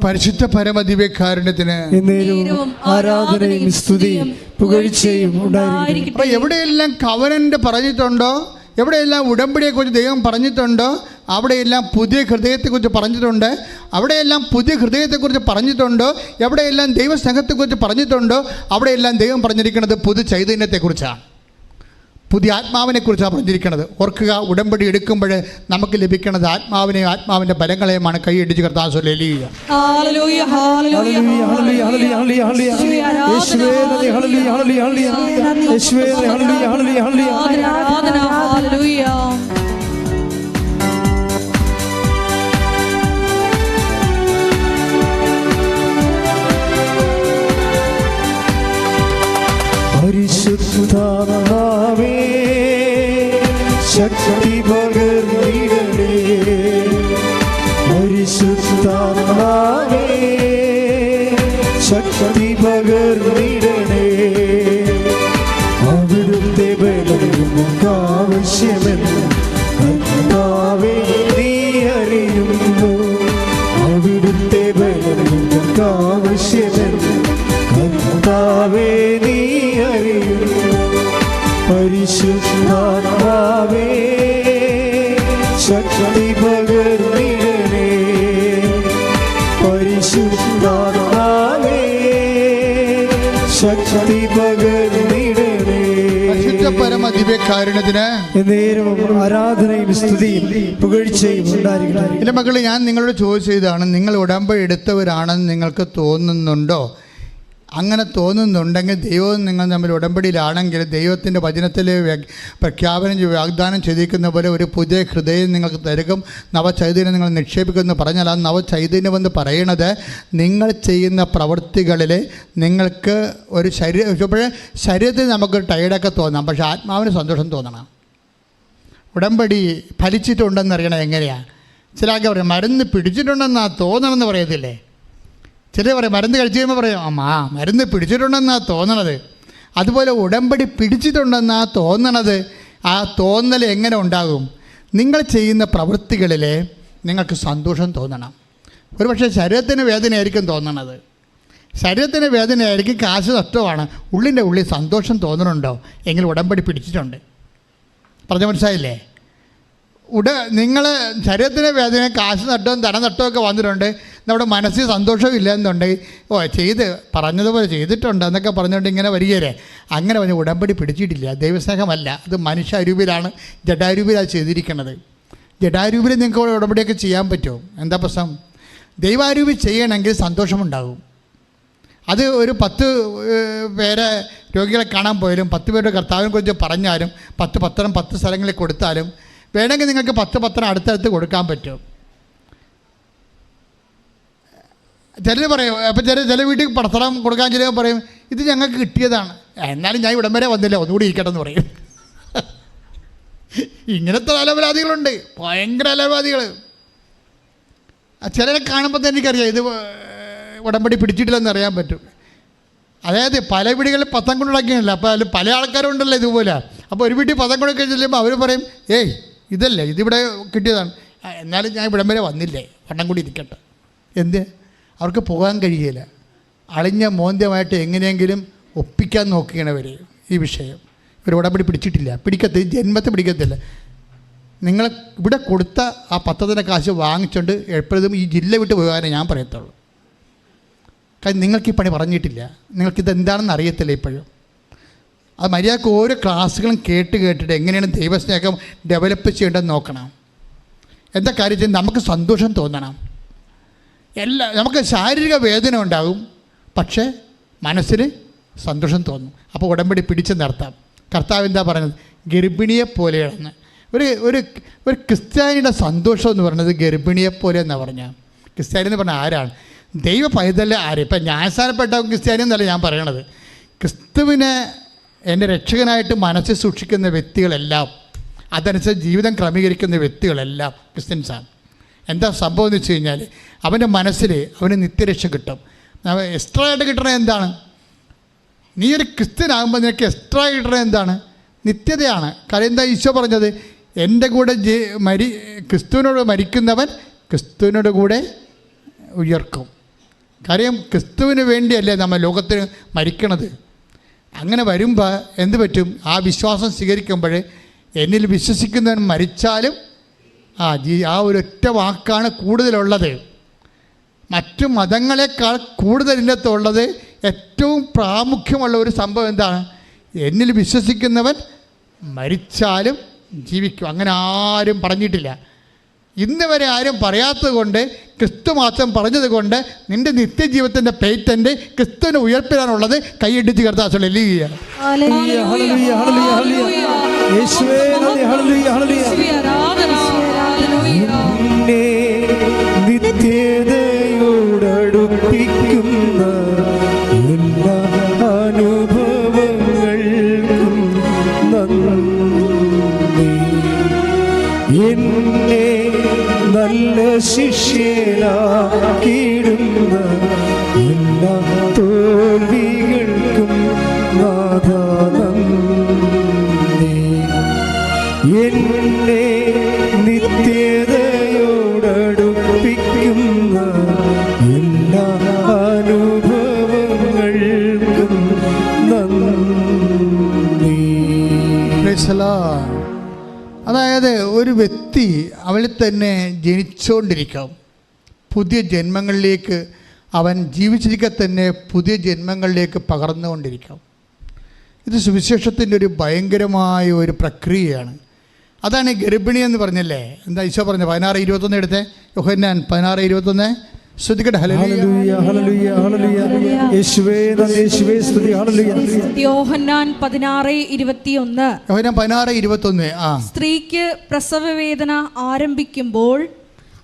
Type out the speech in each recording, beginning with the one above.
പരിശുദ്ധ പരമദിവ്യകാരുണ്യത്തിന് ആരാധനയും സ്തുതിയും പുകഴ്ചയും ഉണ്ടായിരിക്കട്ടെ. അപ്പോൾ എവിടെയെല്ലാം കവനന്റ് പറഞ്ഞിട്ടുണ്ടോ, എവിടെയെല്ലാം ഉടമ്പടിയെക്കുറിച്ച് ദൈവം പറഞ്ഞിട്ടുണ്ടോ, അവിടെയെല്ലാം പുതിയ ഹൃദയത്തെക്കുറിച്ച് പറഞ്ഞിട്ടുണ്ട്. അവിടെയെല്ലാം പുതിയ ഹൃദയത്തെക്കുറിച്ച് പറഞ്ഞിട്ടുണ്ടോ, എവിടെയെല്ലാം ദൈവസ്നേഹത്തെക്കുറിച്ച് പറഞ്ഞിട്ടുണ്ടോ, അവിടെയെല്ലാം ദൈവം പറഞ്ഞിരിക്കുന്നത് പുതു ചൈതന്യത്തെക്കുറിച്ചാണ്, പുതിയ ആത്മാവിനെക്കുറിച്ചാണ് പറഞ്ഞിരിക്കുന്നത്. ഓർക്കുക, ഉടമ്പടി എടുക്കുമ്പോൾ നമുക്ക് ലഭിക്കുന്നത് ആത്മാവിനെയും ആത്മാവിൻ്റെ ബലങ്ങളെയുമാണ്. കൈയടിച്ച് കർത്താവ് ഹല്ലേലൂയ. പരിശുദ്ധാത്മാവേ ശക്തി പകർന്നിടണേ, പരിശുദ്ധാത്മാവേ ശക്തി പകർന്നിടണേ, അവിടുത്തെ ബലം നമുക്കാവശ്യമെന്ന് കർത്താവേ നീ അറിയുന്നു, അവിടുത്തെ ബലം നമുക്കാവശ്യമെന്ന് കർത്താവേ നീ അറിയുന്നു. പരിശുദ്ധാത്മാവേ ശക്തി പകർന്നിടണേ, പരിശുദ്ധാത്മാവേ ശക്തി പകർന്നിടണേ. പരിശുദ്ധ പരമദിവ്യകാരുണ്യത്തിന് ആരാധനയും സ്തുതിയും പുകഴ്ചയും ഉണ്ടായിരിക്കട്ടെ. എൻ്റെ മക്കളെ, ഞാൻ നിങ്ങളോട് ചോദിച്ചതാണ്, നിങ്ങൾ ഉടമ്പടി എടുത്തവരാണെന്ന് നിങ്ങൾക്ക് തോന്നുന്നുണ്ടോ? അങ്ങനെ തോന്നുന്നുണ്ടെങ്കിൽ ദൈവവും നിങ്ങൾ തമ്മിൽ ഉടമ്പടിയിലാണെങ്കിൽ ദൈവത്തിൻ്റെ വചനത്തിൽ വാഗ്ദാനം ചെയ്തിരിക്കുന്ന പോലെ ഒരു പുതിയ ഹൃദയം നിങ്ങൾക്ക് തരുകയും നവചൈതന്യം നിങ്ങൾ നിക്ഷേപിക്കുമെന്ന് പറഞ്ഞാൽ ആ നവചൈതന്യമെന്ന് പറയണത് നിങ്ങൾ ചെയ്യുന്ന പ്രവൃത്തികളിൽ നിങ്ങൾക്ക് ഒരു ശരീരത്തിൽ നമുക്ക് ടയർഡൊക്കെ തോന്നാം, പക്ഷേ ആത്മാവിന് സന്തോഷം തോന്നണം. ഉടമ്പടി ഫലിച്ചിട്ടുണ്ടെന്നറിയണം എങ്ങനെയാണ്? ചില ആൾക്കാർ പറയും മരുന്ന് പിടിച്ചിട്ടുണ്ടെന്നാണ് തോന്നണമെന്ന് പറയത്തില്ലേ? ചിലർ പറയും മരുന്ന് കഴിച്ച് കഴിയുമ്പോൾ പറയും മരുന്ന് പിടിച്ചിട്ടുണ്ടെന്നാണ് തോന്നണത്. അതുപോലെ ഉടമ്പടി പിടിച്ചിട്ടുണ്ടെന്നാണ് തോന്നണത്. ആ തോന്നൽ എങ്ങനെ ഉണ്ടാകും? നിങ്ങൾ ചെയ്യുന്ന പ്രവൃത്തികളിൽ നിങ്ങൾക്ക് സന്തോഷം തോന്നണം. ഒരുപക്ഷെ ശരീരത്തിന് വേദനയായിരിക്കും തോന്നണത്, ശരീരത്തിന് വേദനയായിരിക്കും, കാശ് നഷ്ടമാണ്, ഉള്ളിൻ്റെ ഉള്ളിൽ സന്തോഷം തോന്നുന്നുണ്ടോ എങ്കിൽ ഉടമ്പടി പിടിച്ചിട്ടുണ്ട്. പറഞ്ഞ മനസ്സിലായില്ലേ? നിങ്ങൾ ശരീരത്തിന് വേദന, കാശ് നഷ്ടവും ധനനഷ്ടമൊക്കെ വന്നിട്ടുണ്ട്, നമ്മുടെ മനസ്സിൽ സന്തോഷമില്ല എന്നുണ്ടെങ്കിൽ പറഞ്ഞതുപോലെ ചെയ്തിട്ടുണ്ട് എന്നൊക്കെ പറഞ്ഞുകൊണ്ട് ഇങ്ങനെ വരികയല്ലേ. അങ്ങനെ പറഞ്ഞ് ഉടമ്പടി പിടിച്ചിട്ടില്ല, ദൈവസ്നേഹമല്ല, അത് മനുഷ്യാരൂപിയിലാണ്, ജഡാരൂപിയിലാണ് ചെയ്തിരിക്കുന്നത്. ജഡാരൂപിയിൽ നിങ്ങൾക്ക് ഉടമ്പടിയൊക്കെ ചെയ്യാൻ പറ്റുമോ? എന്താ പ്രശ്നം? ദൈവാരൂപി ചെയ്യണമെങ്കിൽ സന്തോഷമുണ്ടാകും. അത് ഒരു 10 പേരെ രോഗികളെ കാണാൻ പോയാലും 10 പേരുടെ കർത്താവിനെ കുറിച്ച് പറഞ്ഞാലും 10 പത്രം 10 സ്ഥലങ്ങളിൽ കൊടുത്താലും വേണമെങ്കിൽ നിങ്ങൾക്ക് 10 പത്രം അടുത്തടുത്ത് കൊടുക്കാൻ പറ്റും. ചിലർ പറയും, അപ്പം ചില വീട്ടിൽ പത്രം കൊടുക്കാൻ ചിലർ പറയും ഇത് ഞങ്ങൾക്ക് കിട്ടിയതാണ്, എന്നാലും ഞാൻ ഇവിടം വരെ വന്നില്ല, ഒന്നുകൂടി ഇരിക്കട്ടെ എന്ന് പറയും. ഇങ്ങനത്തെ അലവലാദികളുണ്ട്, ഭയങ്കര അലവലാദികൾ. ചിലരെ കാണുമ്പോൾ തന്നെ എനിക്കറിയാം ഇത് ഉടമ്പടി പിടിച്ചിട്ടില്ലെന്ന് അറിയാൻ പറ്റും. അതായത് പല വീടുകളിൽ പത്തം കൊണ്ടുണ്ടാക്കിയല്ല, അപ്പോൾ അതിൽ പല ആൾക്കാരും ഉണ്ടല്ലോ ഇതുപോലെ. അപ്പോൾ ഒരു വീട്ടിൽ പത്തം കൊണ്ടൊക്കെ ചെല്ലുമ്പോൾ അവർ പറയും ഇതല്ലേ, ഇതിവിടെ കിട്ടിയതാണ്, എന്നാലും ഞാൻ ഇവിടം വരെ വന്നില്ലേ, വണ്ണം കൂടി ഇരിക്കട്ടെ. എന്ത്? അവർക്ക് പോകാൻ കഴിയില്ല. അളിഞ്ഞ മോന്ത്യമായിട്ട് എങ്ങനെയെങ്കിലും ഒപ്പിക്കാൻ നോക്കുകയാണവർ ഈ വിഷയം. ഇവർ ഉടമ്പടി പിടിച്ചിട്ടില്ല, ജന്മത്തെ പിടിക്കത്തില്ല. നിങ്ങൾ ഇവിടെ കൊടുത്ത ആ പത്രത്തിൻ്റെ കാശ് വാങ്ങിച്ചുകൊണ്ട് എപ്പോഴും ഈ ജില്ല വിട്ട് പോകാനേ ഞാൻ പറയത്തുള്ളൂ. കാരണം നിങ്ങൾക്ക് ഈ പണി പറഞ്ഞിട്ടില്ല, നിങ്ങൾക്കിത് എന്താണെന്ന് അറിയത്തില്ല ഇപ്പോഴും. അത് മര്യാദക്ക് ഓരോ ക്ലാസ്സുകളും കേട്ടിട്ട് എങ്ങനെയാണ് ദൈവസ്നേഹം ഡെവലപ്പ് ചെയ്യേണ്ടതെന്ന് നോക്കണം. എന്താ കാര്യം? നമുക്ക് സന്തോഷം തോന്നണം. നമുക്ക് ശാരീരിക വേദന ഉണ്ടാകും, പക്ഷേ മനസ്സിന് സന്തോഷം തോന്നും. അപ്പോൾ ഉടമ്പടി പിടിച്ച് നിർത്താം. കർത്താവ് എന്താ പറയുന്നത്? ഗർഭിണിയെ പോലെയാണെന്ന്. ഒരു ക്രിസ്ത്യാനിയുടെ സന്തോഷം എന്ന് പറയുന്നത് ഗർഭിണിയെപ്പോലെ എന്നാണ് പറഞ്ഞാൽ. ക്രിസ്ത്യാനി എന്ന് പറഞ്ഞാൽ ആരാണ്? ദൈവ പൈതൽ ആര്? ഇപ്പം ന്യായസ്ഥാനപ്പെട്ട ക്രിസ്ത്യാനി എന്നല്ല ഞാൻ പറയണത്. ക്രിസ്തുവിനെ എൻ്റെ രക്ഷകനായിട്ട് മനസ്സിൽ സൂക്ഷിക്കുന്ന വ്യക്തികളെല്ലാം, അതനുസരിച്ച് ജീവിതം ക്രമീകരിക്കുന്ന വ്യക്തികളെല്ലാം ക്രിസ്ത്യൻസാണ്. എന്താ സംഭവം എന്ന് വെച്ച് കഴിഞ്ഞാൽ അവൻ്റെ മനസ്സിൽ അവന് നിത്യരക്ഷ കിട്ടും. എക്സ്ട്രാ ആയിട്ട് കിട്ടണത് എന്താണ്? നീ ഒരു ക്രിസ്ത്യനാകുമ്പോൾ നിനക്ക് എക്സ്ട്രാ കിട്ടണത് എന്താണ്? നിത്യതയാണ്. കാര്യം എന്താ ഈശോ പറഞ്ഞത്? എൻ്റെ കൂടെ ക്രിസ്തുവിനോട് മരിക്കുന്നവൻ ക്രിസ്തുവിനോട് കൂടെ ഉയർക്കും. കാര്യം ക്രിസ്തുവിന് വേണ്ടിയല്ലേ നമ്മൾ ലോകത്തിന് മരിക്കണത്. അങ്ങനെ വരുമ്പോൾ എന്ത് പറ്റും? ആ വിശ്വാസം സ്വീകരിക്കുമ്പോൾ എന്നിൽ വിശ്വസിക്കുന്നവൻ മരിച്ചാലും ആ ഒരൊറ്റ വാക്കാണ് കൂടുതലുള്ളത്. മറ്റു മതങ്ങളെക്കാൾ കൂടുതലില്ലത്തുള്ളത് ഏറ്റവും പ്രാമുഖ്യമുള്ള ഒരു സംഭവം എന്താണ്? എന്നിൽ വിശ്വസിക്കുന്നവൻ മരിച്ചാലും ജീവിക്കും. അങ്ങനെ ആരും പറഞ്ഞിട്ടില്ല. ഇന്ന് വരെ ആരും പറയാത്തത് കൊണ്ട്, ക്രിസ്തു മാത്രം പറഞ്ഞത് കൊണ്ട് നിൻ്റെ നിത്യജീവിതത്തിൻ്റെ പേറ്റൻ്റ് ക്രിസ്തുവിനെ ഉയർപ്പിടാനുള്ളത് കൈയിടിച്ച് കർത്താവ് ഹല്ലേലൂയ. നിത്യതയോടടുപ്പിക്കുന്ന എല്ലാ അനുഭവങ്ങൾക്കും നന്ദി. എന്നെ നല്ല ശിഷ്യനാക്കിയിടുന്ന എല്ലാ തോൽവികൾക്കും നാഥാ നന്ദി. എന്നെ നിത്യതയോടടുപ്പിക്കുന്ന എല്ലാ അനുഭവങ്ങൾക്കും നന്ദി. അതായത് ഒരു വ്യക്തി അവളിൽ തന്നെ ജനിച്ചുകൊണ്ടിരിക്കാം. പുതിയ ജന്മങ്ങളിലേക്ക് അവൻ ജീവിച്ചിരിക്കെ തന്നെ പുതിയ ജന്മങ്ങളിലേക്ക് പകർന്നുകൊണ്ടിരിക്കാം. ഇത് സുവിശേഷത്തിൻ്റെ ഒരു ഭയങ്കരമായ ഒരു പ്രക്രിയയാണ്. അതാണ് ഗർഭിണി എന്ന് പറഞ്ഞല്ലേ. എന്താ ഈശോ പറഞ്ഞു? 16:21 എടുത്തേ. യോഹന്നാൻ 16:21 ശ്രദ്ധിക്കട്ടെ. ഹല്ലേലൂയ ഹല്ലേലൂയ ഹല്ലേലൂയ. യേശുവേ നന്ദി, യേശുവേ സ്തുതി. ഹല്ലേലൂയ. യോഹന്നാൻ 16:21. യോഹന്നാൻ 16:21. സ്ത്രീക്ക് പ്രസവവേദന ആരംഭിക്കുമ്പോൾ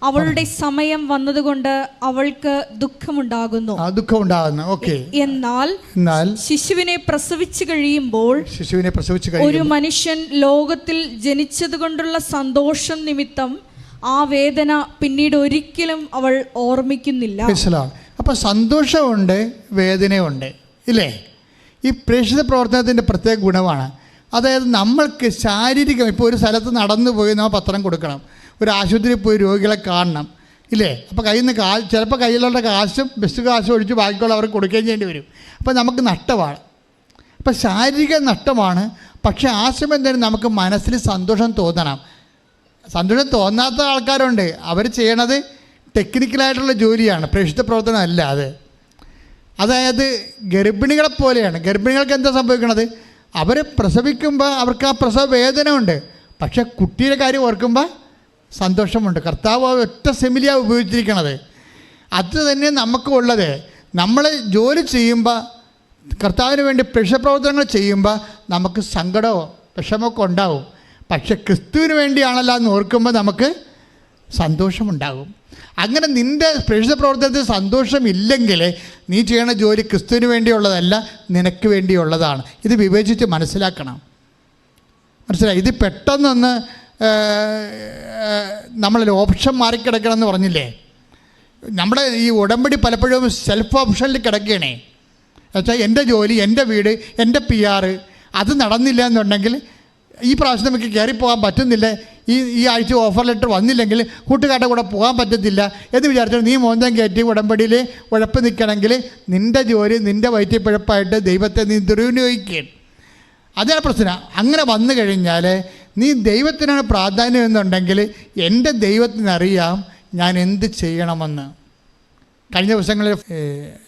അവളുടെ സമയം വന്നതുകൊണ്ട് അവൾക്ക് ദുഃഖമുണ്ടാകുന്നു. ഓക്കെ. എന്നാൽ ശിശുവിനെ പ്രസവിച്ചു കഴിയുമ്പോൾ ഒരു മനുഷ്യൻ ലോകത്തിൽ ജനിച്ചത് കൊണ്ടുള്ള സന്തോഷം നിമിത്തം ആ വേദന പിന്നീട് ഒരിക്കലും അവൾ ഓർമ്മിക്കുന്നില്ല. അപ്പൊ സന്തോഷമുണ്ട്, വേദനയുണ്ട്, ഇല്ലേ? ഈ പ്രേക്ഷിത പ്രവർത്തനത്തിൻ്റെ പ്രത്യേക ഗുണമാണ്. അതായത് നമ്മൾക്ക് ശാരീരികം, ഇപ്പോൾ ഒരു സ്ഥലത്ത് നടന്നു പോയി നമ്മൾ പത്രം കൊടുക്കണം, ഒരു ആശുപത്രിയിൽ പോയി രോഗികളെ കാണണം, ഇല്ലേ? അപ്പോൾ കയ്യിൽ നിന്ന് ചിലപ്പോൾ കയ്യിലുള്ള കാശും ബസ് കാശും ഒഴിച്ച് ബാക്കിയുള്ള അവർക്ക് കൊടുക്കുകയും ചെയ്യേണ്ടി വരും. അപ്പോൾ നമുക്ക് നഷ്ടമാണ്. അപ്പോൾ ശാരീരിക നഷ്ടമാണ്. പക്ഷേ ആ സമയം തന്നെ നമുക്ക് മനസ്സിൽ സന്തോഷം തോന്നണം. സന്തോഷം തോന്നാത്ത ആൾക്കാരുണ്ട്. അവർ ചെയ്യണത് ടെക്നിക്കലായിട്ടുള്ള ജോലിയാണ്, പ്രേക്ഷിത പ്രവർത്തനം അല്ല അത്. അതായത് ഗർഭിണികളെ പോലെയാണ്. ഗർഭിണികൾക്ക് എന്താ സംഭവിക്കണത്? അവർ പ്രസവിക്കുമ്പോൾ അവർക്ക് ആ പ്രസവ വേദന ഉണ്ട്, പക്ഷേ കുട്ടിയുടെ കാര്യം ഓർക്കുമ്പോൾ സന്തോഷമുണ്ട്. കർത്താവ് ഒറ്റ സെമിലിയാണ് ഉപയോഗിച്ചിരിക്കണത്. അത് തന്നെ നമുക്ക് ഉള്ളത്. നമ്മൾ ജോലി ചെയ്യുമ്പോൾ, കർത്താവിന് വേണ്ടി പ്രേക്ഷിത പ്രവർത്തനങ്ങൾ ചെയ്യുമ്പോൾ നമുക്ക് സങ്കടമോ വിഷമമൊക്കെ ഉണ്ടാവും. പക്ഷെ ക്രിസ്തുവിന് വേണ്ടിയാണല്ലോ എന്ന് ഓർക്കുമ്പോൾ നമുക്ക് സന്തോഷമുണ്ടാകും. അങ്ങനെ നിൻ്റെ പ്രേക്ഷിത പ്രവർത്തനത്തിൽ സന്തോഷമില്ലെങ്കിൽ നീ ചെയ്യണ ജോലി ക്രിസ്തുവിന് വേണ്ടിയുള്ളതല്ല, നിനക്ക് വേണ്ടിയുള്ളതാണ്. ഇത് വിവേചിച്ച് മനസ്സിലാക്കണം. മനസ്സിലായി? ഇത് പെട്ടെന്നൊന്ന് നമ്മളൊരു ഓപ്ഷൻ മാറിക്കിടക്കണം എന്ന് പറഞ്ഞില്ലേ? നമ്മുടെ ഈ ഉടമ്പടി പലപ്പോഴും സെൽഫ് ഓപ്ഷനിൽ കിടക്കുകയാണേ. എന്നുവെച്ചാൽ എൻ്റെ ജോലി, എൻ്റെ വീട്, എൻ്റെ PR അത് നടന്നില്ല എന്നുണ്ടെങ്കിൽ ഈ പ്രാവശ്യം നമുക്ക് കയറിപ്പോകാൻ പറ്റുന്നില്ല, ഈ ആഴ്ച ഓഫർ ലെറ്റർ വന്നില്ലെങ്കിൽ കൂട്ടുകാരുടെ കൂടെ പോകാൻ പറ്റത്തില്ല എന്ന് വിചാരിച്ചാൽ നീ മോന്തം കയറ്റി ഉടമ്പടിയിൽ ഉഴപ്പ് നിൽക്കണമെങ്കിൽ നിൻ്റെ ജോലി നിൻ്റെ വയറ്റിപ്പിഴപ്പായിട്ട് ദൈവത്തെ നീ ദുർവിനിയോഗിക്കുകയാണ്. അതാണ് പ്രശ്നം. അങ്ങനെ വന്നു കഴിഞ്ഞാൽ നീ ദൈവത്തിനാണ് പ്രാധാന്യം എന്നുണ്ടെങ്കിൽ എൻ്റെ ദൈവത്തിനറിയാം ഞാൻ എന്ത് ചെയ്യണമെന്ന്. കഴിഞ്ഞ ദിവസങ്ങളിൽ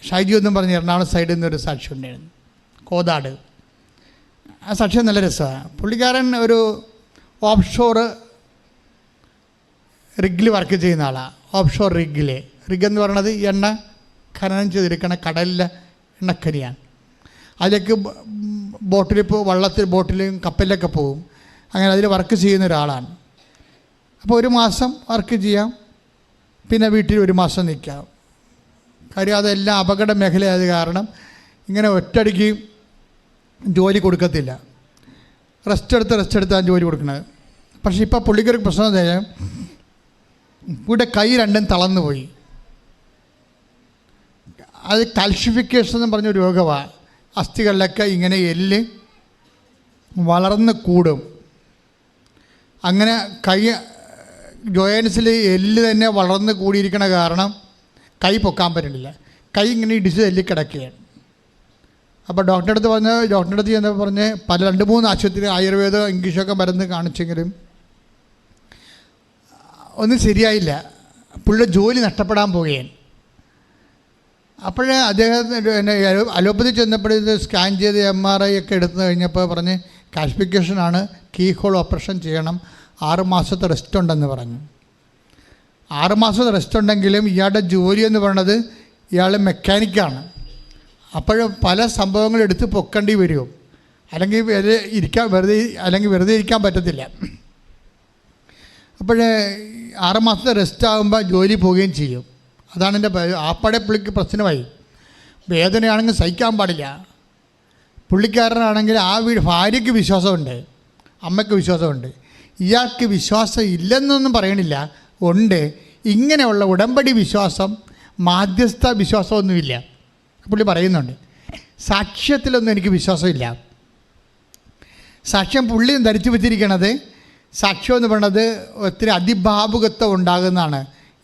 ഷൈജു എന്നും പറഞ്ഞ് എറണാകുളം സൈഡിൽ നിന്നൊരു സാക്ഷി ഉണ്ടായിരുന്നു, കോതാട്. ആ സാക്ഷ്യം നല്ല രസമാണ്. പുള്ളിക്കാരൻ ഒരു ഓഫ് ഷോർ റിഗിൽ വർക്ക് ചെയ്യുന്ന ആളാണ്. ഓഫ് ഷോർ റിഗ് എന്ന് പറയുന്നത് എണ്ണ ഖനനം ചെയ്തെടുക്കണ കടലിലെ എണ്ണക്കനിയാണ്. അതിലേക്ക് ബോട്ടിലും കപ്പലിലൊക്കെ പോകും. അങ്ങനെ അതിൽ വർക്ക് ചെയ്യുന്ന ഒരാളാണ്. അപ്പോൾ ഒരു മാസം വർക്ക് ചെയ്യാം, പിന്നെ വീട്ടിൽ ഒരു മാസം നിൽക്കാം. കാര്യം അതെല്ലാം അപകട മേഖലയായത് കാരണം ഇങ്ങനെ ഒറ്റയടിക്ക് ജോലി കൊടുക്കത്തില്ല. റെസ്റ്റ് എടുത്താണ് ജോലി കൊടുക്കുന്നത്. പക്ഷേ ഇപ്പോൾ പുള്ളിക്കൊരു പ്രശ്നം എന്താ വെച്ചാൽ ഇവിടെ കൈ രണ്ടും തളർന്നു പോയി. അത് കാൽഷിഫിക്കേഷൻ എന്ന് പറഞ്ഞൊരു രോഗമാണ്. അസ്ഥികളിലൊക്കെ ഇങ്ങനെ എല്ല് വളർന്ന് കൂടും. അങ്ങനെ കൈ ജോയിൻസിൽ എല്ല് തന്നെ വളർന്ന് കൂടിയിരിക്കണ കാരണം കൈ പൊക്കാൻ പറ്റുന്നില്ല. കൈ ഇങ്ങനെ ഇടിച്ച് തല്ലിക്കിടക്കുകയാണ്. അപ്പോൾ ഡോക്ടറുടെ അടുത്ത് ചെന്നപ്പോൾ പറഞ്ഞ് 2-3 ആശുപത്രി ആയുർവേദ ഇംഗ്ലീഷൊക്കെ മരുന്ന് കാണിച്ചെങ്കിലും ഒന്നും ശരിയായില്ല. പുള്ളിയുടെ ജോലി നഷ്ടപ്പെടാൻ പോവുകയാണ്. അപ്പോൾ അദ്ദേഹത്തിന് അലോപ്പതി ചെന്നപ്പോഴത് സ്കാൻ ചെയ്ത് MRI ഒക്കെ എടുത്തു കഴിഞ്ഞപ്പോൾ പറഞ്ഞ് കാൽസിഫിക്കേഷനാണ്, കീ ഹോൾ ഓപ്പറേഷൻ ചെയ്യണം, 6 മാസത്തെ റെസ്റ്റ് ഉണ്ടെന്ന് പറഞ്ഞു. 6 മാസത്തെ റെസ്റ്റ് ഉണ്ടെങ്കിലും ഇയാളുടെ ജോലി എന്ന് പറയുന്നത് ഇയാൾ മെക്കാനിക്കാണ്. അപ്പോൾ പല സംഭവങ്ങൾ എടുത്ത് പൊക്കേണ്ടി വരുമോ, അല്ലെങ്കിൽ വെറുതെ ഇരിക്കാൻ പറ്റത്തില്ല. അപ്പോൾ 6 മാസത്തെ റെസ്റ്റ് ആകുമ്പോൾ ജോലി പോവുകയും ചെയ്യും. അതാണ് എൻ്റെ ആപ്പാടെ പുള്ളിക്ക് പ്രശ്നമായി. വേദനയാണെങ്കിൽ സഹിക്കാൻ പാടില്ല. പുള്ളിക്കാരനാണെങ്കിൽ ഭാര്യയ്ക്ക് വിശ്വാസമുണ്ട്, അമ്മയ്ക്ക് വിശ്വാസമുണ്ട്. ഇയാൾക്ക് വിശ്വാസം ഇല്ലെന്നൊന്നും പറയണില്ല, ഉണ്ട്. ഇങ്ങനെയുള്ള ഉടമ്പടി വിശ്വാസം, മാധ്യസ്ഥ വിശ്വാസമൊന്നുമില്ല. പുള്ളി പറയുന്നുണ്ട്, സാക്ഷ്യത്തിലൊന്നും എനിക്ക് വിശ്വാസമില്ല. സാക്ഷ്യം പുള്ളി ധരിച്ചു വെച്ചിരിക്കണത്, സാക്ഷ്യം എന്ന് പറയുന്നത് ഒത്തിരി അതിഭാവുകത്വം ഉണ്ടാകുന്നതാണ്.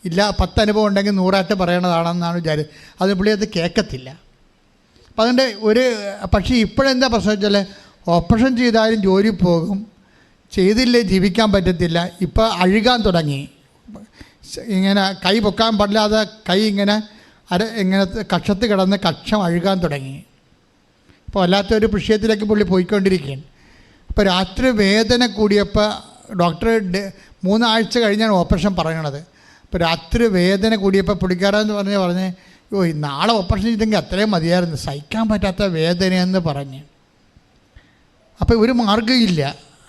ഇല്ല 10 അനുഭവം ഉണ്ടെങ്കിൽ 100 പറയണതാണെന്നാണ് വിചാരിച്ചത്. അത് പുള്ളി അത് കേൾക്കത്തില്ല. അപ്പം അതിൻ്റെ പക്ഷേ ഇപ്പോഴെന്താ പ്രശ്നം വെച്ചാൽ, ഓപ്പറേഷൻ ചെയ്താലും ജോലി പോകും, ചെയ്തില്ലേ ജീവിക്കാൻ പറ്റത്തില്ല. ഇപ്പോൾ അഴുകാൻ തുടങ്ങി. ഇങ്ങനെ കൈ പൊക്കാൻ പാടില്ലാതെ കൈ ഇങ്ങനെ കക്ഷത്ത് കിടന്ന് കക്ഷം അഴുകാൻ തുടങ്ങി. ഇപ്പോൾ വല്ലാത്തൊരു വിഷയത്തിലേക്ക് പുള്ളി പോയിക്കൊണ്ടിരിക്കുകയാണ്. അപ്പോൾ രാത്രി വേദന കൂടിയപ്പോൾ ഡോക്ടർ 3 ആഴ്ച കഴിഞ്ഞാണ് ഓപ്പറേഷൻ പറയണത്. അപ്പോൾ രാത്രി വേദന കൂടിയപ്പോൾ പുള്ളിക്കാരെന്ന് പറഞ്ഞ് നാളെ ഓപ്പറേഷൻ ചെയ്തെങ്കിൽ അത്രയും മതിയായിരുന്നു, സഹിക്കാൻ പറ്റാത്ത വേദനയെന്ന് പറഞ്ഞ്. അപ്പോൾ ഒരു മാർഗ്ഗമില്ല.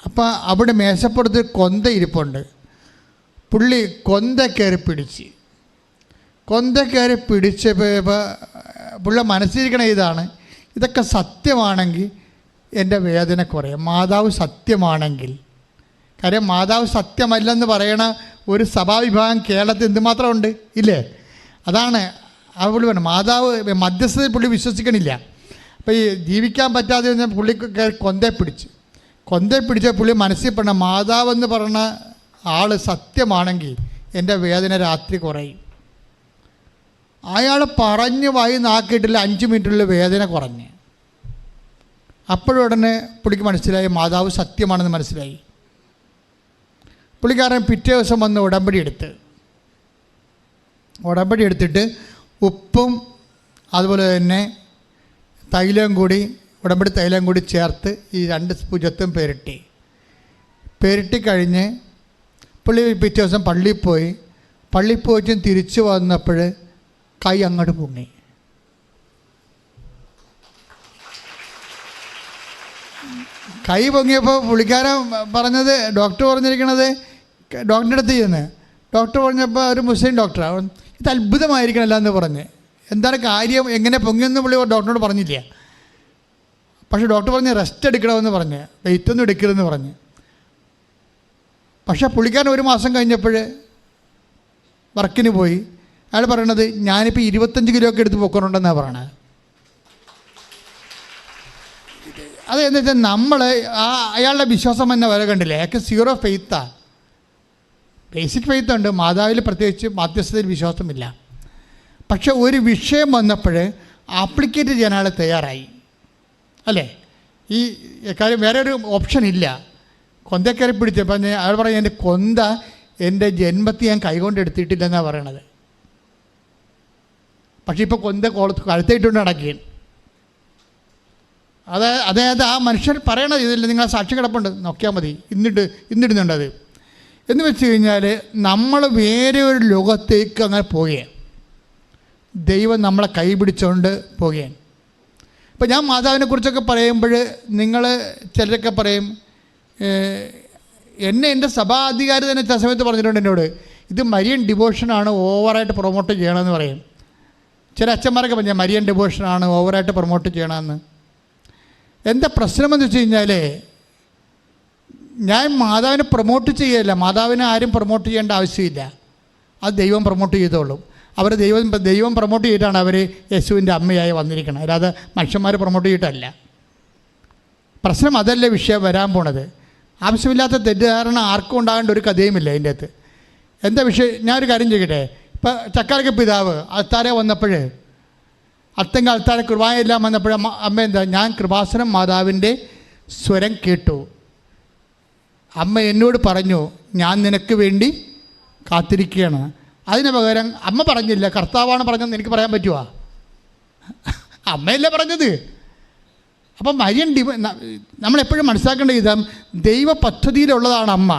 അപ്പോൾ അവിടെ മേശപ്പുറത്ത് കൊന്ത ഇരിപ്പുണ്ട്. പുള്ളി കൊന്ത കയറി പിടിച്ചപ്പോൾ പുള്ള മനസ്സിരിക്കണ ഇതാണ്, ഇതൊക്കെ സത്യമാണെങ്കിൽ എൻ്റെ വേദന കുറയും. മാതാവ് സത്യമാണെങ്കിൽ, കാര്യം മാതാവ് സത്യമല്ലെന്ന് പറയണ ഒരു സഭാവിഭാഗം കേരളത്തിൽ എന്തുമാത്രം ഉണ്ട് ഇല്ലേ? അതാണ് ആ പുള്ളി പറഞ്ഞു, മാതാവ് മധ്യസ്ഥതയിൽ പുള്ളി വിശ്വസിക്കണില്ല. അപ്പോൾ ഈ ജീവിക്കാൻ പറ്റാതെ പുള്ളി കൊന്തയെ പിടിച്ച പുള്ളി മനസ്സിൽ പറഞ്ഞ മാതാവെന്ന് പറഞ്ഞ ആൾ സത്യമാണെങ്കിൽ എൻ്റെ വേദന രാത്രി കുറയും. അയാൾ പറഞ്ഞ് വായി നാക്കിയിട്ടില്ല, 5 മിനിറ്റുള്ള വേദന കുറഞ്ഞ്. അപ്പോഴുടനെ പുള്ളിക്ക് മനസ്സിലായി മാതാവ് സത്യമാണെന്ന് മനസ്സിലായി. പുള്ളിക്കാരൻ പിറ്റേ ദിവസം വന്ന് ഉടമ്പടി എടുത്തിട്ട് ഉപ്പും അതുപോലെ തന്നെ ഉടമ്പടി തൈലം കൂടി ചേർത്ത് ഈ 2 ഭുജത്തും പെരട്ടി കഴിഞ്ഞ് പുള്ളി പിറ്റേ ദിവസം പള്ളിയിൽ പോയിട്ടും തിരിച്ചു വന്നപ്പോൾ കൈ അങ്ങോട്ട് പൊങ്ങി. കൈ പൊങ്ങിയപ്പോൾ പുള്ളിക്കാരൻ പറഞ്ഞത്, ഡോക്ടർ പറഞ്ഞിരിക്കണത്, ഡോക്ടറിൻ്റെ അടുത്ത് ചെന്ന് ഡോക്ടർ പറഞ്ഞപ്പോൾ ഒരു മുസ്ലിം ഡോക്ടറാണ്, ഇത് അത്ഭുതമായിരിക്കണമല്ല എന്ന് പറഞ്ഞ്. എന്താണ് കാര്യം, എങ്ങനെ പൊങ്ങിയെന്ന് പുള്ളി ഡോക്ടറിനോട് പറഞ്ഞില്ല. പക്ഷേ ഡോക്ടർ പറഞ്ഞ് റെസ്റ്റ് എടുക്കണമെന്ന് പറഞ്ഞ്, വെയിറ്റൊന്നും എടുക്കരുതെന്ന് പറഞ്ഞ്. പക്ഷേ പുള്ളിക്കാരൻ 1 മാസം കഴിഞ്ഞപ്പോൾ വർക്കിന് പോയി. അയാൾ പറയണത്, ഞാനിപ്പോൾ 25 കിലോ ഒക്കെ എടുത്ത് പൊക്കണുണ്ടെന്നാണ് പറയണത്. അതെന്ന് വെച്ചാൽ നമ്മൾ അയാളുടെ വിശ്വാസം തന്നെ വരെ കണ്ടില്ലേ, അയാൾക്ക് 0 ഫെയ്ത്താണ്. ബേസിക് ഫെയ്ത്ത് ഉണ്ട്, മാതാവിൽ പ്രത്യേകിച്ച് മാധ്യസ്ഥതയിൽ വിശ്വാസമില്ല. പക്ഷെ ഒരു വിഷയം വന്നപ്പോൾ ആപ്ലിക്കേറ്റ് ചെയ്യാൻ അയാൾ തയ്യാറായി അല്ലേ. ഈ കാര്യം വേറെ ഒരു ഓപ്ഷൻ ഇല്ല. കൊന്തക്കറി പിടിച്ചപ്പോൾ അയാൾ പറയും, എൻ്റെ കൊന്ത എൻ്റെ ജന്മത്തിൽ ഞാൻ കൈകൊണ്ട് എടുത്തിട്ടില്ലെന്നാണ് പറയണത്. പക്ഷേ ഇപ്പോൾ കൊന്ത കഴുത്തിട്ടുണ്ട് നടക്കുകയാണ്. അതായത് ആ മനുഷ്യൻ പറയണത് ഇതില്ല, നിങ്ങൾ സാക്ഷി കിടപ്പുണ്ട് നോക്കിയാൽ മതി, ഇന്നിടുന്നുണ്ടത് എന്ന് വെച്ച് കഴിഞ്ഞാൽ നമ്മൾ വേറെ ഒരു ലോകത്തേക്ക് അങ്ങനെ പോവുകയാണ്. ദൈവം നമ്മളെ കൈ പിടിച്ചുകൊണ്ട് പോവുകയാണ്. ഇപ്പം ഞാൻ മാതാവിനെക്കുറിച്ചൊക്കെ പറയുമ്പോൾ നിങ്ങൾ ചിലരൊക്കെ പറയും, എൻ്റെ സഭാധികാരി തന്നെ ചില സമയത്ത് പറഞ്ഞിട്ടുണ്ട് എന്നോട്, ഇത് മരിയൻ ഡിവോഷനാണ് ഓവറായിട്ട് പ്രൊമോട്ട് ചെയ്യണമെന്ന് പറയും. ചില അച്ഛന്മാരൊക്കെ പറഞ്ഞാൽ മരിയൻ ഡിവോഷനാണ് ഓവറായിട്ട് പ്രൊമോട്ട് ചെയ്യണമെന്ന്. എന്താ പ്രശ്നമെന്ന് വെച്ച് കഴിഞ്ഞാൽ, ഞാൻ മാതാവിനെ പ്രൊമോട്ട് ചെയ്യല്ല, മാതാവിനെ ആരും പ്രൊമോട്ട് ചെയ്യേണ്ട ആവശ്യമില്ല, അത് ദൈവം പ്രൊമോട്ട് ചെയ്തോളും. അവർ ദൈവം പ്രൊമോട്ട് ചെയ്തിട്ടാണ് അവർ യേശുവിൻ്റെ അമ്മയായി വന്നിരിക്കുന്നത്, അല്ലാതെ മനുഷ്യന്മാർ പ്രൊമോട്ട് ചെയ്തിട്ടല്ല. പ്രശ്നം അതല്ല വിഷയം വരാൻ പോണത്. ആവശ്യമില്ലാത്ത തെറ്റിദ്ധാരണ ആർക്കും ഉണ്ടാകേണ്ട ഒരു കഥയുമില്ല അതിൻ്റെ അകത്ത്. എന്താ വിഷയം, ഞാനൊരു കാര്യം ചെയ്യട്ടെ. ഇപ്പോൾ ചക്കാലയ്ക്ക് പിതാവ് അത്താരെ വന്നപ്പോൾ അത്തങ്ക അൽത്താര കുർബാനയെല്ലാം വന്നപ്പോഴും അമ്മ എന്താ, ഞാൻ കൃപാസനം മാതാവിൻ്റെ സ്വരം കേട്ടു. അമ്മ എന്നോട് പറഞ്ഞു, ഞാൻ നിനക്ക് വേണ്ടി കാത്തിരിക്കുകയാണ്. അതിന് പകരം അമ്മ പറഞ്ഞില്ല, കർത്താവാണ് പറഞ്ഞതെന്ന് എനിക്ക് പറയാൻ പറ്റുമോ? അമ്മയല്ലേ പറഞ്ഞത്. അപ്പം മരിയൻ നമ്മളെപ്പോഴും മനസ്സിലാക്കേണ്ട ഇത് ദൈവ പദ്ധതിയിലുള്ളതാണ് അമ്മ.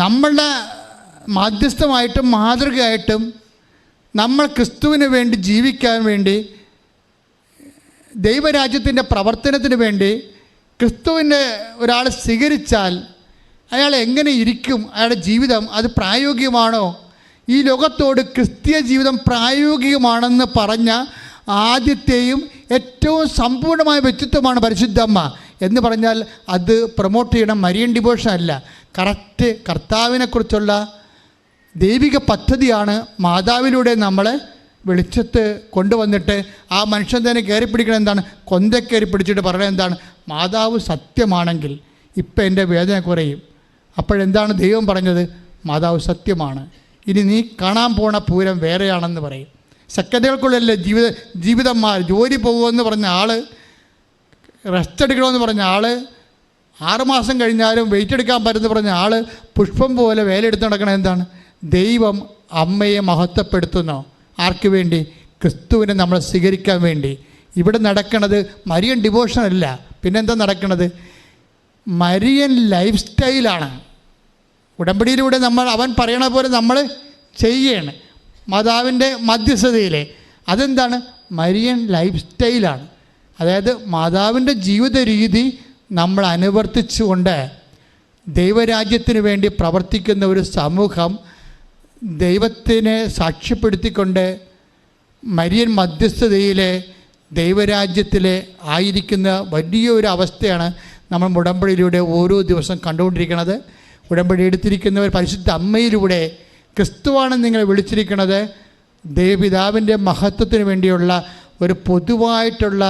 നമ്മളുടെ മാധ്യസ്ഥമായിട്ടും മാതൃകയായിട്ടും നമ്മൾ ക്രിസ്തുവിന് വേണ്ടി ജീവിക്കാൻ വേണ്ടി, ദൈവരാജ്യത്തിൻ്റെ പ്രവർത്തനത്തിന് വേണ്ടി ക്രിസ്തുവിൻ്റെ ഒരാൾ സ്വീകരിച്ചാൽ അയാൾ എങ്ങനെ ഇരിക്കും, അയാളുടെ ജീവിതം അത് പ്രായോഗികമാണോ, ഈ ലോകത്തോട് ക്രിസ്തീയ ജീവിതം പ്രായോഗികമാണെന്ന് പറഞ്ഞ ആദ്യത്തെയും ഏറ്റവും സമ്പൂർണ്ണമായ വ്യക്തിത്വമാണ് പരിശുദ്ധമ്മ എന്ന് പറഞ്ഞാൽ അത് പ്രൊമോട്ട് ചെയ്യണം മരിയൻ ഡിവോഷൻ അല്ല, കറക്റ്റ് കർത്താവിനെക്കുറിച്ചുള്ള ദൈവിക പദ്ധതിയാണ് മാതാവിലൂടെ നമ്മളെ വെളിച്ചത്ത് കൊണ്ടുവന്നിട്ട് ആ മനുഷ്യൻ തന്നെ കയറിപ്പിടിക്കണം. എന്താണ്? കൊന്ത കയറി പിടിച്ചിട്ട് പറയുന്നത് എന്താണ്? മാതാവ് സത്യമാണെങ്കിൽ ഇപ്പം എൻ്റെ വേദന കുറയും. അപ്പോഴെന്താണ് ദൈവം പറഞ്ഞത്? മാതാവ് സത്യമാണ്, ഇനി നീ കാണാൻ പോണ പൂരം വേറെയാണെന്ന് പറയും. സെക്കൻഡുകൾക്കുള്ളല്ലേ ജീവിതം ജോലി പോകുമെന്ന് പറഞ്ഞ ആൾ, റെസ്റ്റ് എടുക്കണമെന്ന് പറഞ്ഞ ആൾ, 6 മാസം കഴിഞ്ഞാലും വെയിറ്റ് എടുക്കാൻ പറ്റുമെന്ന് പറഞ്ഞ ആൾ പുഷ്പം പോലെ വേലയെടുത്ത് നടക്കണം. എന്താണ്? ദൈവം അമ്മയെ മഹത്വപ്പെടുത്തുന്നു. ആർക്ക് വേണ്ടി? ക്രിസ്തുവിനെ നമ്മൾ സ്വീകരിക്കാൻ വേണ്ടി. ഇവിടെ നടക്കുന്നത് മരിയൻ ഡിവോഷൻ അല്ല, പിന്നെന്താ നടക്കുന്നത്? മരിയൻ ലൈഫ് സ്റ്റൈലാണ്. ഉടമ്പടിയിലൂടെ അവൻ പറയണ പോലെ നമ്മൾ ചെയ്യണം മാതാവിൻ്റെ മധ്യസ്ഥതയിലെ. അതെന്താണ്? മരിയൻ ലൈഫ് സ്റ്റൈലാണ്. അതായത് മാതാവിൻ്റെ ജീവിത രീതി നമ്മൾ അനുവർത്തിച്ചുകൊണ്ട് ദൈവരാജ്യത്തിന് വേണ്ടി പ്രവർത്തിക്കുന്ന ഒരു സമൂഹം ദൈവത്തിനെ സാക്ഷ്യപ്പെടുത്തിക്കൊണ്ട് മരിയൻ മധ്യസ്ഥതയിലെ ദൈവരാജ്യത്തിലെ ആയിരിക്കുന്ന വലിയൊരു അവസ്ഥയാണ് നമ്മൾ ഉടമ്പടിയിലൂടെ ഓരോ ദിവസം കണ്ടുകൊണ്ടിരിക്കുന്നത്. ഉടമ്പടി എടുത്തിരിക്കുന്നവർ പരിശുദ്ധ അമ്മയിലൂടെ ക്രിസ്തുവാണ് നിങ്ങളെ വിളിച്ചിരിക്കുന്നത്. ദൈവപിതാവിൻ്റെ മഹത്വത്തിന് വേണ്ടിയുള്ള ഒരു പൊതുവായിട്ടുള്ള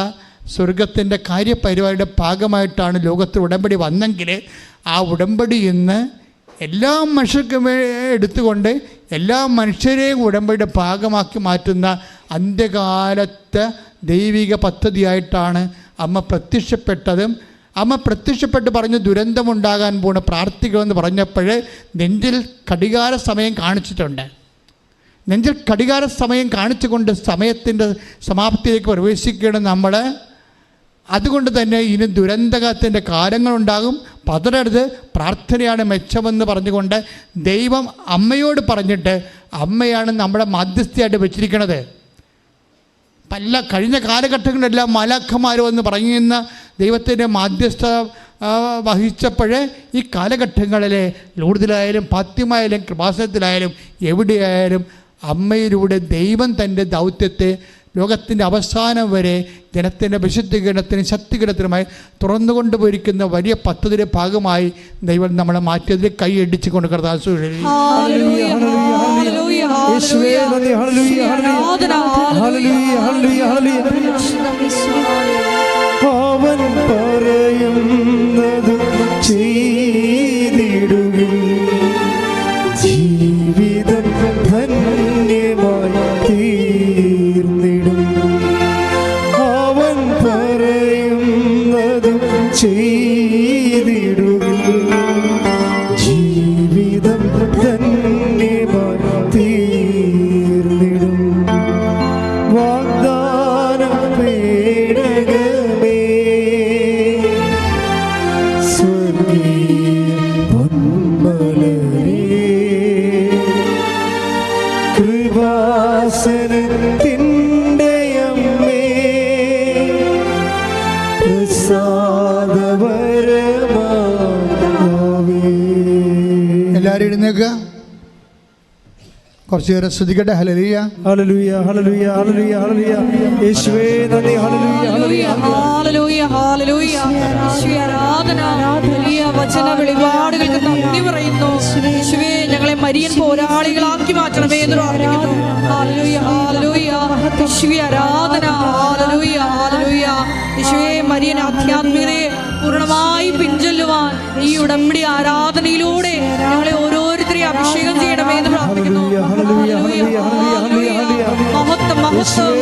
സ്വർഗത്തിൻ്റെ കാര്യപരിപാടിയുടെ ഭാഗമായിട്ടാണ് ലോകത്തിൽ ഉടമ്പടി വന്നെങ്കിൽ ആ ഉടമ്പടി ഇന്ന് എല്ലാ മനുഷ്യർക്കും എടുത്തുകൊണ്ട് എല്ലാ മനുഷ്യരെയും ഉടമ്പടിയുടെ ഭാഗമാക്കി മാറ്റുന്ന അന്ത്യകാലത്തെ ദൈവിക പദ്ധതിയായിട്ടാണ് അമ്മ പ്രത്യക്ഷപ്പെട്ടതും. അമ്മ പ്രത്യക്ഷപ്പെട്ട് പറഞ്ഞു ദുരന്തമുണ്ടാകാൻ പോണ പ്രാർത്ഥിക്കണമെന്ന് പറഞ്ഞപ്പോൾ നെഞ്ചിൽ ഘടികാര സമയം കാണിച്ചിട്ടുണ്ട്. നെഞ്ചിൽ ഘടികാര സമയം കാണിച്ചുകൊണ്ട് സമയത്തിൻ്റെ സമാപ്തിയിലേക്ക് പ്രവേശിക്കണം നമ്മൾ. അതുകൊണ്ട് തന്നെ ഇനി ദുരന്തകത്തിൻ്റെ കാലങ്ങളുണ്ടാകും, പതറരുത്, പ്രാർത്ഥനയാണ് മെച്ചമെന്ന് പറഞ്ഞുകൊണ്ട് ദൈവം അമ്മയോട് പറഞ്ഞിട്ട് അമ്മയാണ് നമ്മളെ മധ്യസ്ഥയായിട്ട് വെച്ചിരിക്കുന്നത്. പല കഴിഞ്ഞ കാലഘട്ടങ്ങളിലെല്ലാം മാലാഖമാർ വന്ന് പറയുന്ന ദൈവത്തിൻ്റെ മാധ്യസ്ഥ വഹിച്ചപ്പോൾ ഈ കാലഘട്ടങ്ങളിലെ ലൂർദിലായാലും ഫാത്തിമയിലും കൃപാസനത്തിലായാലും എവിടെയായാലും അമ്മയിലൂടെ ദൈവം തൻ്റെ ദൗത്യത്തെ ലോകത്തിൻ്റെ അവസാനം വരെ ജനത്തിൻ്റെ വിശുദ്ധീകരണത്തിനും ശക്തീകരണത്തിനുമായി തുറന്നുകൊണ്ടുപോയിരിക്കുന്ന വലിയ പദ്ധതിയുടെ ഭാഗമായി ദൈവം നമ്മളെ മാറ്റിയതിൽ കൈയടിച്ച് കൊണ്ട് കർത്താവ് അവൻ പറയുന്നത് ചെയ്തിടുകിൽ ജീവിതം ധന്യമായി തീർന്നിടും. അവൻ പറയുന്നത് ചെയ്തിടുകിൽ ജീവിതം ധന്യമായി തീർന്നിടും. വാഗ്ദാനം പേടകമേ സ്വർഗീയ പൊന്മലരേ കൃപാസനത്തിൻ്റെ അമ്മേ പ്രസാദപരമാതാവേ. എല്ലാവരും എഴുന്നേൽക്കുക, കുറച്ചു നേരം സ്തുതിക്കട്ടെ. ഹല്ലേലൂയ ഹല്ലേലൂയ ഹല്ലേലൂയ ഹല്ലേലൂയ ഹല്ലേലൂയ. യേശുവേ നന്ദി. ഹല്ലേലൂയ ഹല്ലേലൂയ ഹല്ലേലൂയ ഹല്ലേലൂയ. യേശുവേ ആരാധന. വലിയ വചന വെളിപാടുകൾക്ക് നന്ദി പറയുന്നു. യേശുവേ ഞങ്ങളെ മരിയൻ പോരാളികളാക്കി മാറ്റണമേ എന്ന് പ്രാർത്ഥിക്കുന്നു. ഹല്ലേലൂയ ഹല്ലേലൂയ. യേശുവേ ആരാധന. ഹല്ലേലൂയ ഹല്ലേലൂയ. യേശുവേ മരിയൻ ആധ്യാത്മികതയെ പൂർണ്ണമായി പിൻചൊല്ലുവാൻ ഈ ഉടമ്പടി ആരാധനയിലൂടെ ഞങ്ങളെ ഓരോരുത്തരെയും അഭിഷേകം ചെയ്യണമേ എന്ന് പ്രാർത്ഥിക്കുന്നു. മഹത്വം മഹത്വം.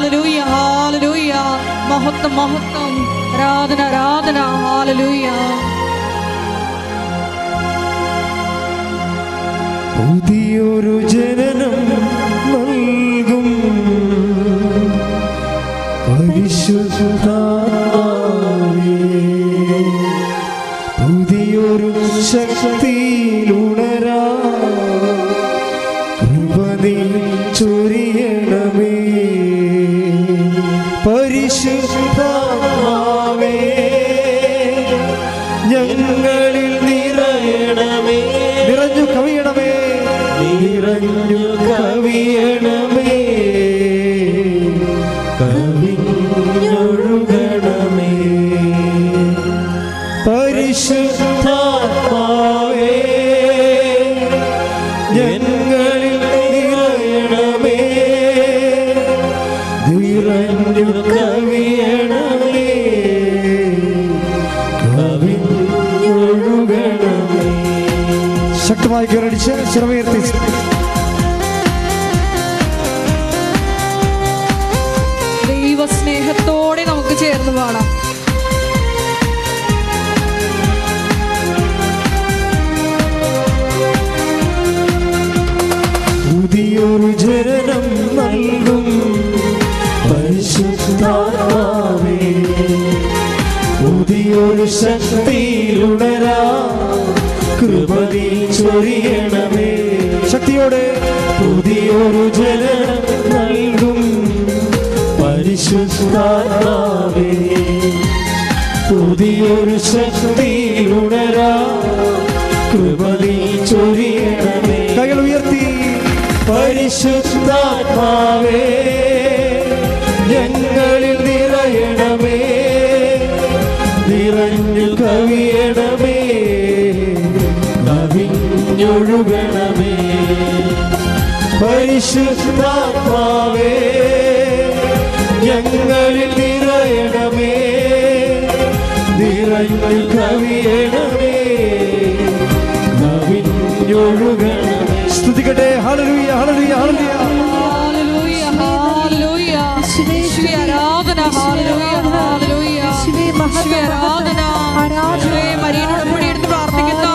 Hallelujah hallelujah. മഹത്വം മഹത്വം. ആരാധന ആരാധന. ഹാലലൂയ. പുതിയൊരു ജനനം നൽകും പരിശുദ്ധാത്മാവേ, പുതിയൊരു ശക്തിയിലുണരാ കൃപ നീ ചൊരിയണമേ. പരിശുദ്ധാത്മാവേ, ഞങ്ങളിൽ നിറയണമേ. നിറഞ്ഞു കവിയണമേ, നിറഞ്ഞു കവിയണമേ, കവിഞ്ഞൊഴുകണമേ. പരിശുദ്ധാത്മാവേ, ഞങ്ങളിൽ നിറയണമേ, നിറഞ്ഞു കവിയണമേ, കവിഞ്ഞൊഴുകണമേ. ശക്തമായി കരടിച്ച് ചിറമേർത്തി ദൈവസ്നേഹത്തോടെ നമുക്ക് ചേർന്ന് പാടാം. പുതിയൊരു ജനനം നൽകും പരിശുദ്ധാത്മാവേ, പുതിയൊരു ശക്തിയിലുണരാ കൃപ നീ ചൊരിയണമേ. ശക്തിയോടെ പുതിയൊരു ജനനം നൽകും പരിശുദ്ധാത്മാവേ, പുതിയൊരു ശക്തിയിലുണരാ കൃപ നീ ചൊരിയണമേ. കൈകൾ ഉയർത്തി. പരിശുദ്ധാത്മാവേ, ഞങ്ങളിൽ നിറയണമേ, നിറഞ്ഞു കവിയണമേ, കവിഞ്ഞൊഴുകണമേ. പരിശുദ്ധാത്മാവേ, ഞങ്ങളിൽ നിറയണമേ, നിറഞ്ഞു കവിയണമേ, കവിഞ്ഞൊഴുകണമേ. സ്തുതിക്കട്ടെ. ഹല്ലേലൂയ ഹല്ലേലൂയ ഹല്ലേലൂയ ഹാലലൂയ ഹാലലൂയ. യേശുവേ ആരാധന. ഹാലലൂയ ഹാലലൂയ. യേശുവേ ആരാധന. യേശുവേ മരിയനോട് പണിയെടുത്ത് പ്രാർത്ഥിക്കുന്ന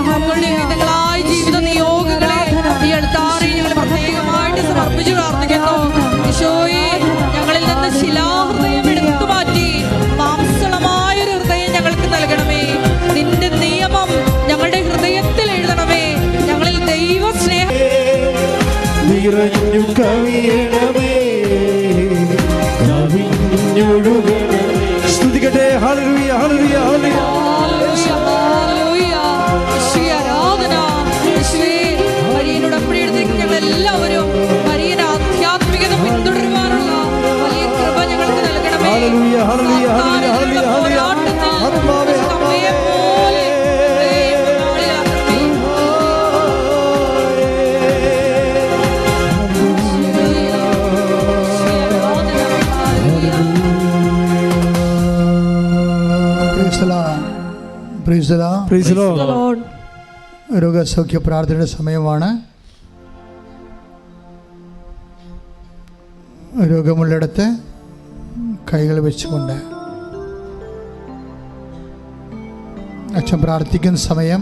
മക്കളുടെ വിധങ്ങളായ ജീവിത നിയോഗങ്ങളെ ഈ അൾത്താറിൽ ഞങ്ങൾ പ്രത്യേകമായിട്ട് സമർപ്പിച്ച് പ്രാർത്ഥിക്കുന്നു. ഈശോയെ, ഞങ്ങളിൽ നിന്ന് ശിലാഹൃദയം എടുത്തു മാറ്റി മാംസളമായൊരു ഹൃദയം ഞങ്ങൾക്ക് നൽകണമേ. നിന്റെ നിയമം ഞങ്ങളുടെ ഹൃദയത്തിൽ എഴുതണമേ. ഞങ്ങളിൽ ദൈവസ്നേഹം നിറഞ്ഞു കവിയണമേ, കവിഞ്ഞൊഴുകണമേ. സ്തുതിക്കട്ടെ. ഹല്ലേലൂയ ഹല്ലേലൂയ ഹല്ലേലൂയ. മരിയനോട് അപ്പടിയെടുത്തേക്ക് ഞങ്ങൾ എല്ലാവരും മരിയൻ ആധ്യാത്മികത പിന്തുടരുവാനുള്ള വലിയ കൃപ ഞങ്ങൾക്ക് നൽകണമേ. ഹല്ലേലൂയ ഹല്ലേലൂയ ഹല്ലേലൂയ ഹല്ലേലൂയ ഹല്ലേലൂയ. ആത്മാവേ രോഗസൗഖ്യ പ്രാർത്ഥനയുടെ സമയമാണ്. രോഗമുള്ളിടത്ത് കൈകൾ വെച്ചുകൊണ്ട് അച്ഛൻ പ്രാർത്ഥിക്കുന്ന സമയം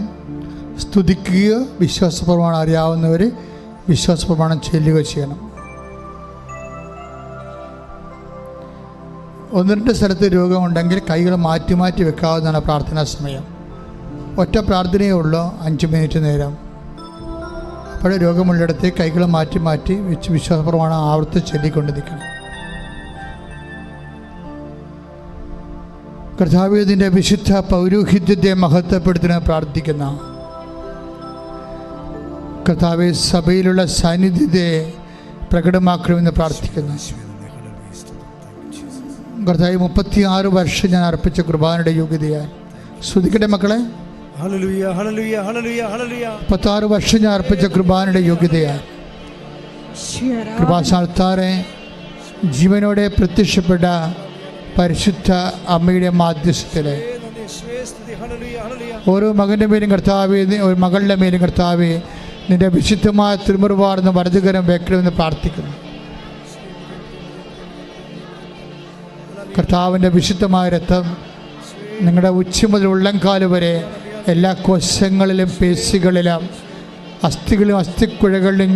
സ്തുതിക്കുകയോ വിശ്വാസപ്രമാണം അറിയാവുന്നവർ വിശ്വാസപ്രമാണം ചൊല്ലുകയോ ചെയ്യണം. ഒന്ന് രണ്ട് സ്ഥലത്ത് രോഗമുണ്ടെങ്കിൽ കൈകൾ മാറ്റി മാറ്റി വെക്കാവുന്നതാണ് പ്രാർത്ഥനാ സമയം. ഒറ്റ പ്രാർത്ഥനയേ ഉള്ളൂ, 5 മിനിറ്റ് നേരം. അപ്പോൾ രോഗമുള്ളിടത്ത് കൈകൾ മാറ്റി മാറ്റി വെച്ച് വിശ്വാസപ്രമാണം ആവർത്തിച്ച് ചൊല്ലിക്കൊണ്ട് നിൽക്കണം. കർത്താവിന്റെ വിശുദ്ധ പൗരോഹിത്യത്തെ മഹത്വപ്പെടുത്തുന്ന പ്രാർത്ഥിക്കുന്ന കർത്താവെ, സഭയിലുള്ള സാന്നിധ്യത്തെ പ്രകടമാക്കണമെന്ന് പ്രാർത്ഥിക്കുന്നു. കർത്താവ് 36 വർഷം ഞാൻ അർപ്പിച്ച കുർബാനയുടെ യോഗ്യതയാൽ സ്തുതിക്കട്ടെ മക്കളെ. ഹല്ലേലൂയ ഹല്ലേലൂയ ഹല്ലേലൂയ ഹല്ലേലൂയ. 36 വർഷം ഞാൻ അർപ്പിച്ച കുർബാനയുടെ യോഗ്യതയാൽ കൃപാസ്ഥാനത്താറെ ജീവനോടെ പ്രത്യക്ഷപ്പെട്ട പരിശുദ്ധ അമ്മയുടെ മാധ്യസ്ഥത്തിലെ ഓരോ മകൻ്റെ മേലും കർത്താവേ, ഒരു മകളുടെ മേലും കർത്താവേ, നിന്റെ വിശുദ്ധമായ തിരുമുറിവാർന്ന വലതുകരം വെക്കണമെന്ന് പ്രാർത്ഥിക്കുന്നു. കർത്താവിൻ്റെ വിശുദ്ധമായ രക്തം നിങ്ങളുടെ ഉച്ച മുതൽ ഉള്ളംകാല് വരെ എല്ലാ കോശങ്ങളിലും പേശികളിലും അസ്ഥികളിലും അസ്ഥിക്കുഴകളിലും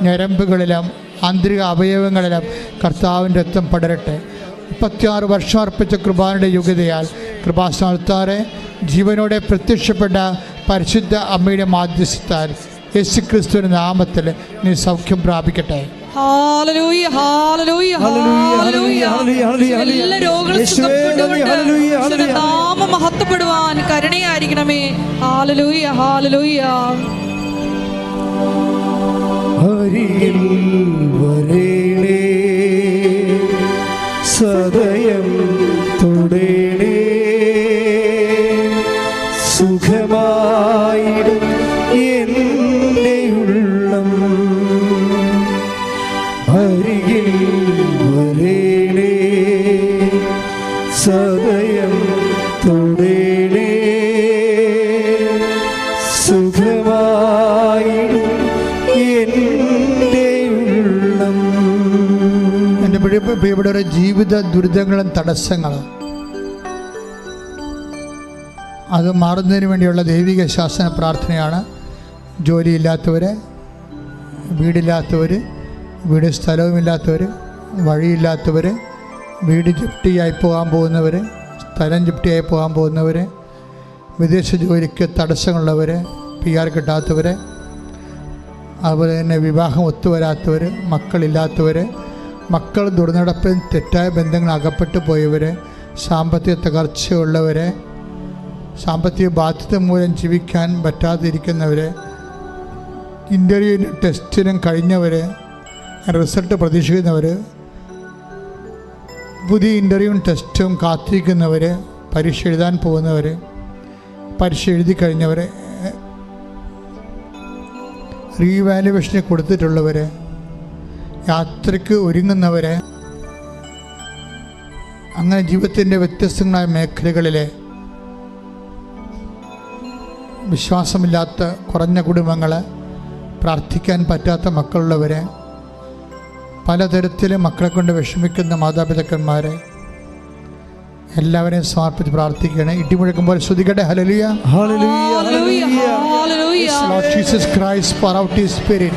ഞരമ്പുകളിലും ആന്തരിക അവയവങ്ങളിലും കർത്താവിൻ്റെ രക്തം പടരട്ടെ. 36 വർഷം അർപ്പിച്ച കൃപാനയുടെ യോഗ്യതയാൽ കൃപാസ്ഥാനത്താറെ ജീവനോടെ പ്രത്യക്ഷപ്പെട്ട പരിശുദ്ധ അമ്മയുടെ മാധ്യസ്ഥത്താൽ യേശുക്രിസ്തുവിന്റെ നാമത്തിൽ നീ സൗഖ്യം പ്രാപിക്കട്ടെ. ഹല്ലേലൂയ ഹല്ലേലൂയ ഹല്ലേലൂയ. എല്ലാ രോഗങ്ങളും സുഖപ്പെട്ടുകൊണ്ട് നാമം മഹത്വപ്പെടുവാൻ കരുണയായിരിക്കണമേ. Hallelujah hallelujah. അരികിൽ വരേണേ സദയം തൊടേണേ സുഖമായിടും എൻ്റെ ഉള്ളം. അരികിൽ വരേണേ സദയം തൊടേണേ സുഖമായിടും എൻ്റെ ഉള്ളം. എൻ്റെ പ്രിയപ്പെട്ടവരുടെ ജീവിത ദുരിതങ്ങളും തടസ്സങ്ങളും അത് മാറുന്നതിന് വേണ്ടിയുള്ള ദൈവിക ശാസന പ്രാർത്ഥനയാണ്. ജോലിയില്ലാത്തവർ, വീടില്ലാത്തവർ, വീട് സ്ഥലവുമില്ലാത്തവർ, വഴിയില്ലാത്തവർ, വീട് ജപ്തിയായി പോകാൻ പോകുന്നവർ, സ്ഥലം ജപ്തിയായി പോകാൻ പോകുന്നവർ, വിദേശ ജോലിക്ക് തടസ്സമുള്ളവർ, PR കിട്ടാത്തവർ, അതുപോലെ തന്നെ വിവാഹം ഒത്തുവരാത്തവർ, മക്കളില്ലാത്തവർ, മക്കൾ ദുർനടപ്പിൽ തെറ്റായ ബന്ധങ്ങൾ അകപ്പെട്ടു പോയവർ, സാമ്പത്തിക തകർച്ചയുള്ളവർ, സാമ്പത്തിക ബാധ്യത മൂലം ജീവിക്കാൻ പറ്റാതിരിക്കുന്നവർ, ഇൻ്റർവ്യൂവിനും ടെസ്റ്റിനും കഴിഞ്ഞവർ, റിസൾട്ട് പ്രതീക്ഷിക്കുന്നവർ, പുതിയ ഇൻ്റർവ്യൂവും ടെസ്റ്റും കാത്തിരിക്കുന്നവർ, പരീക്ഷ എഴുതാൻ പോകുന്നവർ, പരീക്ഷ എഴുതി കഴിഞ്ഞവർ, റീവാലുവേഷന് കൊടുത്തിട്ടുള്ളവർ, യാത്രയ്ക്ക് ഒരുങ്ങുന്നവർ, അങ്ങനെ ജീവിതത്തിൻ്റെ വ്യത്യസ്തങ്ങളായ മേഖലകളിലെ വിശ്വാസമില്ലാത്ത കുറഞ്ഞ കുടുംബങ്ങൾ, പ്രാർത്ഥിക്കാൻ പറ്റാത്ത മക്കളുള്ളവർ, പലതരത്തിൽ മക്കളെ കൊണ്ട് വിഷമിക്കുന്ന മാതാപിതാക്കന്മാർ എല്ലാവരെയും സമർപ്പിച്ച് പ്രാർത്ഥിക്കുകയാണ്. ഇടിമുഴക്കുമ്പോൾ ശ്രുതികട്ടെ. ഹല്ലേലൂയ ഹല്ലേലൂയ ഹല്ലേലൂയ. Lord Jesus Christ, pour out His Spirit,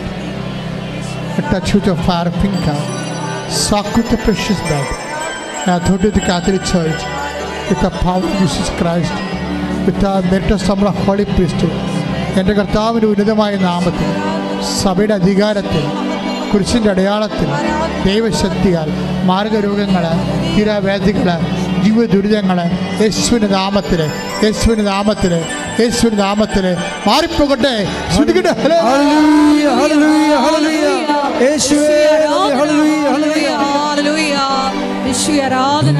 a touch with your fire finger, soak with the precious blood, and authority of the Catholic Church, with the power of Jesus Christ, with the merit of the Holy Priesthood. എൻ്റെ കർത്താവിൻ്റെ ഉന്നതമായ നാമത്തിൽ, സഭയുടെ അധികാരത്തിൽ, കുരിശിൻ്റെ അടയാളത്തിൽ, ദൈവശക്തിയാൽ മാർഗരോഗങ്ങൾ, തീരാവേദികൾ, ജീവിത ദുരിതങ്ങൾ യേശുവിൻ്റെ നാമത്തിൽ, യേശുവിൻ്റെ നാമത്തിൽ, യേശുവിൻ്റെ നാമത്തിൽ മാറിപ്പോകട്ടെ. ശ്രുതികട്ടെ. ഹല്ലേലൂയ ഹല്ലേലൂയ ഹല്ലേലൂയ. യേശുവേ ഹല്ലേലൂയ ഹല്ലേലൂയ. ഹല്ലേലൂയ. യേശുവേ ആരാധന.